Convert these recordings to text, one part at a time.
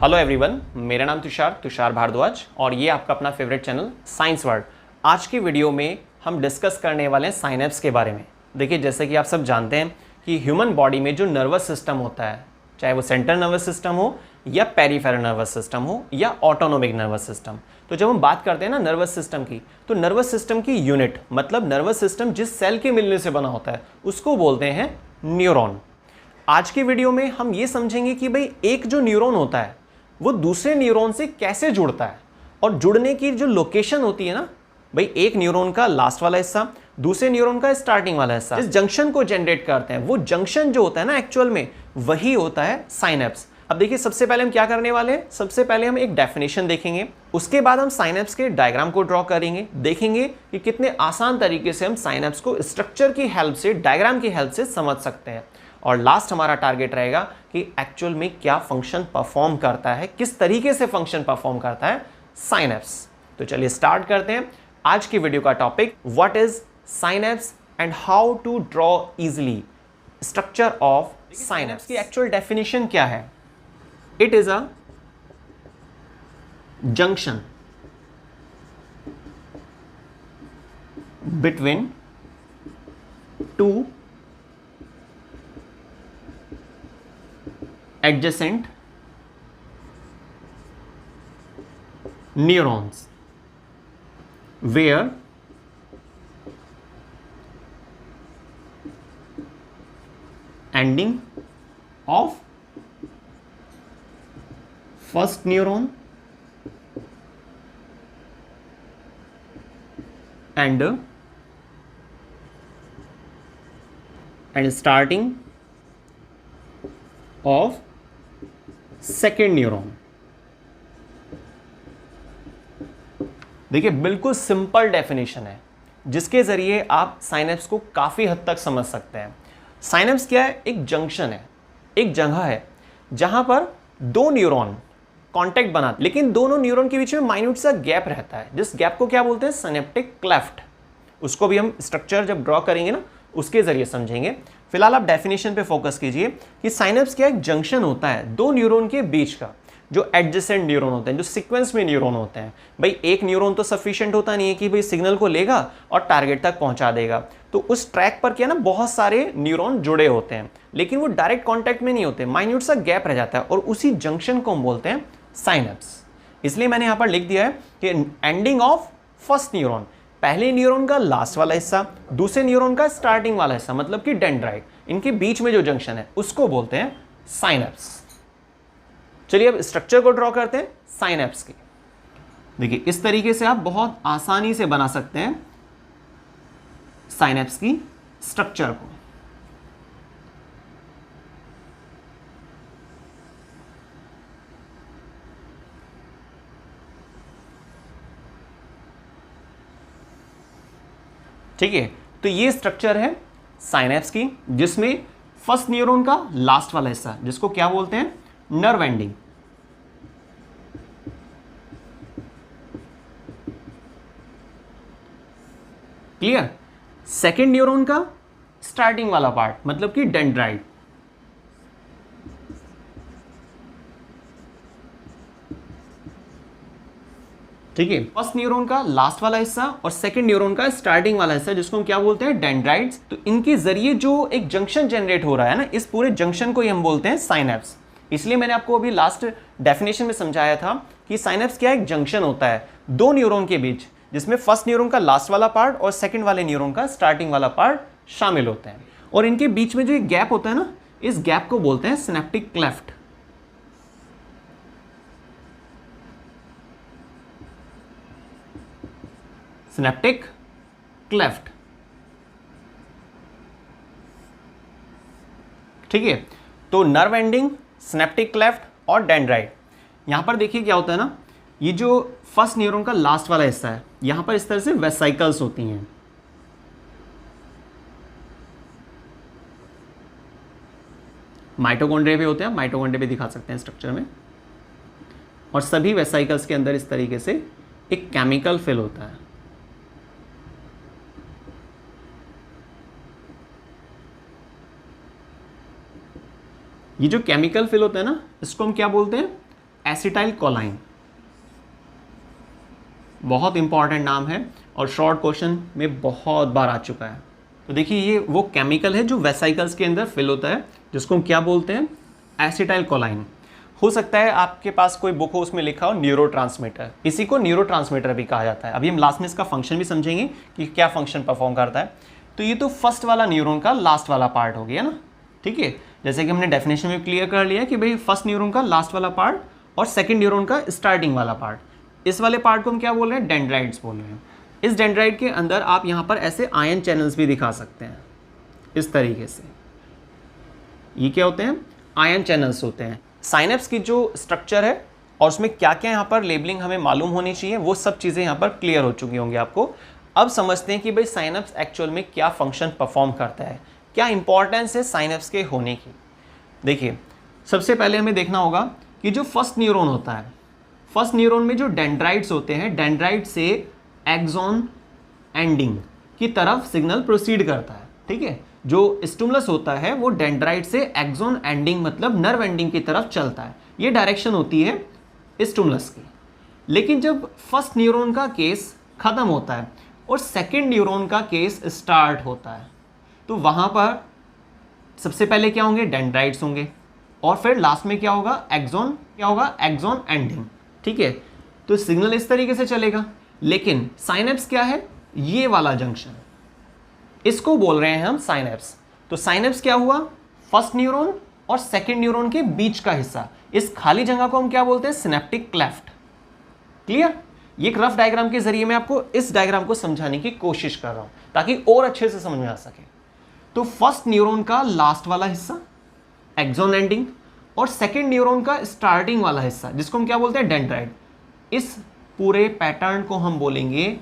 Hello everyone, मेरा नाम तुषार भारद्वाज और ये आपका अपना फेवरेट चैनल साइंस वर्ल्ड। आज की वीडियो में हम डिस्कस करने वाले हैं साइनेप्स के बारे में। देखिए, जैसे कि आप सब जानते हैं कि ह्यूमन बॉडी में जो नर्वस सिस्टम होता है, चाहे वो सेंट्रल नर्वस सिस्टम हो या पेरिफेरल नर्वस सिस्टम हो या ऑटोनोमिक नर्वस सिस्टम, तो जब हम बात करते हैं ना नर्वस सिस्टम की, तो नर्वस सिस्टम की यूनिट मतलब नर्वस सिस्टम जिस सेल के मिलने से बना होता है उसको बोलते हैं न्यूरॉन। आज की वीडियो में हम ये समझेंगे कि भाई एक जो न्यूरॉन होता है वो दूसरे न्यूरॉन से कैसे जुड़ता है और जुड़ने की जो लोकेशन होती है ना, भाई एक न्यूरॉन का लास्ट वाला हिस्सा, दूसरे न्यूरॉन का स्टार्टिंग वाला हिस्सा, इस जंक्शन को जनरेट करते हैं। वो जंक्शन जो होता है ना एक्चुअल में वही होता है साइनेप्स। अब देखिए, सबसे पहले हम क्या करने वाले हैं, सबसे पहले हम एक डेफिनेशन देखेंगे, उसके बाद हम साइनेप्स के डायग्राम को ड्रॉ करेंगे, देखेंगे कि कितने आसान तरीके से हम साइनेप्स को स्ट्रक्चर की हेल्प से, डायग्राम की हेल्प से समझ सकते हैं। और लास्ट हमारा टारगेट रहेगा कि एक्चुअल में क्या फंक्शन परफॉर्म करता है, किस तरीके से फंक्शन परफॉर्म करता है साइनेप्स। तो चलिए स्टार्ट करते हैं आज की वीडियो का topic, what is synapse and how to draw easily structure of synapse. की एक्चुअल डेफिनेशन क्या है? It is a junction between two adjacent neurons where ending of first neuron and starting of second neuron. देखिए, बिल्कुल simple definition है जिसके जरिए आप synapse को काफी हद तक समझ सकते हैं। साइनेप्स क्या है? एक जंक्शन है, एक जगह है जहां पर दो न्यूरॉन कांटेक्ट बनाते, लेकिन दोनों न्यूरॉन के बीच में माइन्यूट सा गैप रहता है, जिस गैप को क्या बोलते हैं? Synaptic cleft. उसको भी हम स्ट्रक्चर जब ड्रॉ करेंगे ना उसके जरिए समझेंगे। फिलहाल आप डेफिनेशन पे फोकस कीजिए कि साइनेप्स क्या एक जंक्शन होता है दो न्यूरॉन के बीच का, जो एडजेसेंट न्यूरॉन होते हैं, जो सीक्वेंस में न्यूरॉन होते हैं। भाई एक न्यूरॉन तो सफिशिएंट होता नहीं है कि भाई सिग्नल को लेगा और टारगेट तक पहुंचा देगा, तो उस ट्रैक पर क्या ना बहुत सारे न्यूरॉन जुड़े होते हैं, लेकिन वो डायरेक्ट कॉन्टैक्ट में नहीं होते, माइन्यूट सा गैप रह जाता है और उसी जंक्शन को हम बोलते हैं साइनेप्स। इसलिए मैंने यहां पर लिख दिया है कि एंडिंग ऑफ फर्स्ट न्यूरॉन, पहले न्यूरॉन का लास्ट वाला हिस्सा, दूसरे न्यूरॉन का स्टार्टिंग वाला हिस्सा मतलब कि डेंड्राइट, इनके बीच में जो जंक्शन है उसको बोलते हैं साइनेप्स। चलिए अब स्ट्रक्चर को ड्रॉ करते हैं साइनेप्स की। देखिए, इस तरीके से आप बहुत आसानी से बना सकते हैं साइनेप्स की स्ट्रक्चर को। ठीक है, तो ये स्ट्रक्चर है साइनेप्स की, जिसमें फर्स्ट न्यूरॉन का लास्ट वाला हिस्सा जिसको क्या बोलते हैं? Nerve ending. Clear? Second neuron का स्टार्टिंग वाला पार्ट मतलब कि डेंड्राइट। ठीक है, फर्स्ट न्यूरॉन का लास्ट वाला हिस्सा और सेकंड न्यूरॉन का स्टार्टिंग वाला हिस्सा जिसको हम क्या बोलते हैं? डेंड्राइट्स। तो इनके जरिए जो एक जंक्शन जनरेट हो रहा है ना, इस पूरे जंक्शन को ही हम बोलते हैं साइनेप्स। इसलिए मैंने आपको अभी लास्ट डेफिनेशन में समझाया था कि साइनेप्स क्या एक जंक्शन होता है दो न्यूरॉन के बीच, जिसमें फर्स्ट न्यूरॉन का लास्ट वाला पार्ट और सेकेंड वाले न्यूरॉन का स्टार्टिंग वाला पार्ट शामिल होते हैं, और इनके बीच में जो एक गैप होता है ना, इस गैप को बोलते हैं सिनेप्टिक क्लेफ्ट। Synaptic cleft. ठीक है, तो नर्व एंडिंग, सिनेप्टिक क्लेफ्ट और डेंड्राइट। यहां पर देखिए क्या होता है ना, ये जो फर्स्ट न्यूरॉन का लास्ट वाला हिस्सा है, यहां पर इस तरह से वेसाइकल्स होती हैं। माइटोकॉन्ड्रिया भी होते हैं, माइटोकॉन्ड्रिया भी दिखा सकते हैं स्ट्रक्चर में, और सभी वेसाइकल्स के अंदर इस तरीके से एक केमिकल फिल होता है। ये जो केमिकल फिल होता है ना, इसको हम क्या बोलते हैं? एसिटाइल कोलाइन। बहुत इंपॉर्टेंट नाम है और शॉर्ट क्वेश्चन में बहुत बार आ चुका है। तो देखिए ये वो केमिकल है जो वेसाइकल्स के अंदर फिल होता है, जिसको हम क्या बोलते हैं, एसिटाइल कोलाइन। हो सकता है आपके पास कोई बुक हो उसमें लिखा हो न्यूरोट्रांसमीटर, इसी को न्यूरोट्रांसमीटर भी कहा जाता है। अभी हम लास्ट में इसका फंक्शन भी समझेंगे कि क्या फंक्शन परफॉर्म करता है। तो ये तो फर्स्ट वाला न्यूरॉन का लास्ट वाला पार्ट हो गया ना, ठीक है। जैसे कि हमने डेफिनेशन में क्लियर कर लिया कि भाई फर्स्ट न्यूरॉन का लास्ट वाला पार्ट और सेकंड न्यूरॉन का स्टार्टिंग वाला पार्ट। इस वाले पार्ट को हम क्या बोल रहे हैं, डेंड्राइट्स बोल रहे हैं। इस डेंड्राइट के अंदर आप यहाँ पर ऐसे आयन चैनल्स भी दिखा सकते हैं इस तरीके से। ये क्या होते हैं, आयन चैनल्स होते हैं। साइनेप्स की जो स्ट्रक्चर है और उसमें क्या क्या यहाँ पर लेबलिंग हमें मालूम होनी चाहिए, वो सब चीज़ें यहाँ पर क्लियर हो चुकी होंगी आपको। अब समझते हैं कि भाई साइनेप्स एक्चुअल में क्या फंक्शन परफॉर्म करता है, क्या इंपॉर्टेंस है साइनेप्स के होने की। देखिए सबसे पहले हमें देखना होगा कि जो फर्स्ट न्यूरॉन होता है, फर्स्ट न्यूरॉन में जो डेंड्राइट्स होते हैं, डेंड्राइट से एक्सॉन एंडिंग की तरफ सिग्नल प्रोसीड करता है, ठीक है। जो स्टिमुलस होता है वो डेंड्राइट से एक्सॉन एंडिंग मतलब नर्व एंडिंग की तरफ चलता है, ये डायरेक्शन होती है स्टिमुलस की। लेकिन जब फर्स्ट न्यूरॉन का केस खत्म होता है और सेकंड न्यूरॉन का केस स्टार्ट होता है, तो वहां पर सबसे पहले क्या होंगे, डेंड्राइट्स होंगे और फिर लास्ट में क्या होगा, एक्सॉन, क्या होगा, एक्सॉन एंडिंग, ठीक है। तो सिग्नल इस तरीके से चलेगा। लेकिन साइनेप्स क्या है, ये वाला जंक्शन, इसको बोल रहे हैं हम साइनेप्स। तो साइनेप्स क्या हुआ, फर्स्ट न्यूरॉन और सेकंड न्यूरॉन के बीच का हिस्सा, इस खाली जगह को हम क्या बोलते हैं, सिनेप्टिक क्लेफ्ट। क्लियर। ये एक रफ डायग्राम के जरिए मैं आपको इस डायग्राम को समझाने की कोशिश कर रहा हूं ताकि और अच्छे से समझ में आ सके। तो फर्स्ट न्यूरॉन का लास्ट वाला हिस्सा एक्सॉन एंडिंग और सेकंड न्यूरॉन का स्टार्टिंग वाला हिस्सा जिसको हम क्या बोलते हैं, डेंड्राइट। इस पूरे पैटर्न को हम बोलेंगे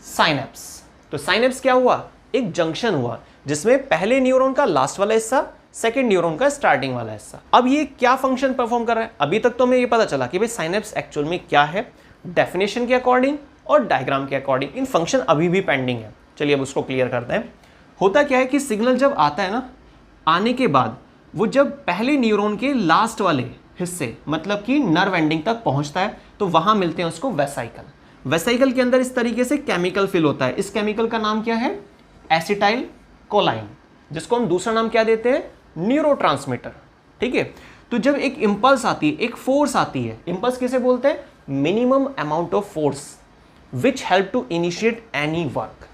साइनेप्स। तो साइनेप्स क्या हुआ, एक जंक्शन हुआ जिसमें पहले न्यूरॉन का लास्ट वाला हिस्सा, सेकंड न्यूरॉन का स्टार्टिंग वाला हिस्सा। अब ये क्या फंक्शन परफॉर्म कर रहा है, अभी तक तो हमें ये पता चला कि भाई साइनेप्स एक्चुअल में क्या है, डेफिनेशन के अकॉर्डिंग और डायग्राम के अकॉर्डिंग। इन फंक्शन अभी भी पेंडिंग है, चलिए अब उसको क्लियर करते हैं। होता क्या है कि सिग्नल जब आता है ना, आने के बाद वो जब पहले न्यूरॉन के लास्ट वाले हिस्से मतलब कि नर्व एंडिंग तक पहुंचता है तो वहां मिलते हैं उसको वेसाइकल। वेसाइकल के अंदर इस तरीके से केमिकल फिल होता है। इस केमिकल का नाम क्या है, एसिटाइल कोलाइन, जिसको हम दूसरा नाम क्या देते हैं, न्यूरोट्रांसमीटर, ठीक है। तो जब एक इंपल्स आती है, एक फोर्स आती है, इंपल्स किसे बोलते हैं, minimum amount of force which help to initiate any work,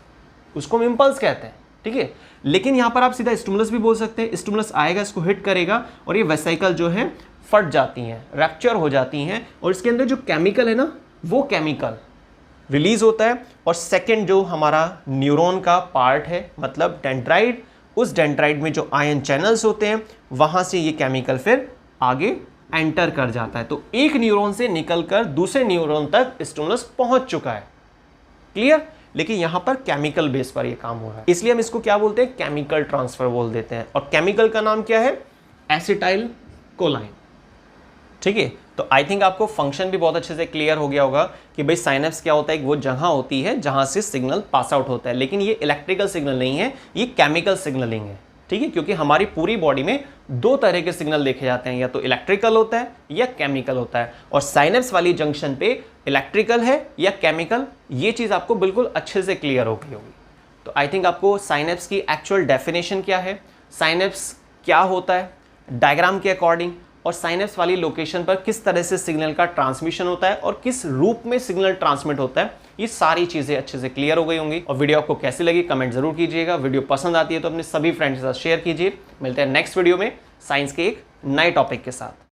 उसको हम इंपल्स कहते हैं, ठीक है। लेकिन यहां पर आप सीधा स्टिमुलस भी बोल सकते हैं। स्टिमुलस आएगा, इसको हिट करेगा और ये वेसाइकल जो है फट जाती हैं, रैप्चर हो जाती हैं और इसके अंदर जो केमिकल है ना, वो केमिकल रिलीज होता है। और सेकंड जो हमारा न्यूरॉन का पार्ट है मतलब डेंड्राइट, उस डेंड्राइट में जो आयन चैनल्स होते हैं वहां से ये केमिकल फिर आगे एंटर कर जाता है। तो एक न्यूरॉन से निकलकर दूसरे न्यूरॉन तक स्टिमुलस पहुंच चुका है। क्लियर। लेकिन यहां पर केमिकल बेस पर ये काम हो रहा है, इसलिए हम इसको क्या बोलते हैं, केमिकल ट्रांसफर बोल देते हैं। और केमिकल का नाम क्या है, एसिटाइल कोलाइन, ठीक है। तो आई थिंक आपको फंक्शन भी बहुत अच्छे से क्लियर हो गया होगा कि भाई साइनेप्स क्या होता है, एक वो जगह होती है जहां से सिग्नल पास आउट होता है। लेकिन ये इलेक्ट्रिकल सिग्नल नहीं है, ये केमिकल सिग्नलिंग है, ठीक है। क्योंकि हमारी पूरी बॉडी में दो तरह के सिग्नल देखे जाते हैं, या तो इलेक्ट्रिकल होता है या केमिकल होता है। और साइनेप्स वाली जंक्शन पे इलेक्ट्रिकल है या केमिकल, ये चीज़ आपको बिल्कुल अच्छे से क्लियर हो गई होगी। तो आई थिंक आपको साइनेप्स की एक्चुअल डेफिनेशन क्या है, साइनेप्स क्या होता है डायग्राम के अकॉर्डिंग, और साइनेप्स वाली लोकेशन पर किस तरह से सिग्नल का ट्रांसमिशन होता है और किस रूप में सिग्नल ट्रांसमिट होता है, ये सारी चीज़ें अच्छे से क्लियर हो गई होंगी। और वीडियो आपको कैसी लगी कमेंट जरूर कीजिएगा। वीडियो पसंद आती है तो अपने सभी फ्रेंड्स के साथ शेयर कीजिए। मिलते हैं नेक्स्ट वीडियो में साइंस के एक नए टॉपिक के साथ।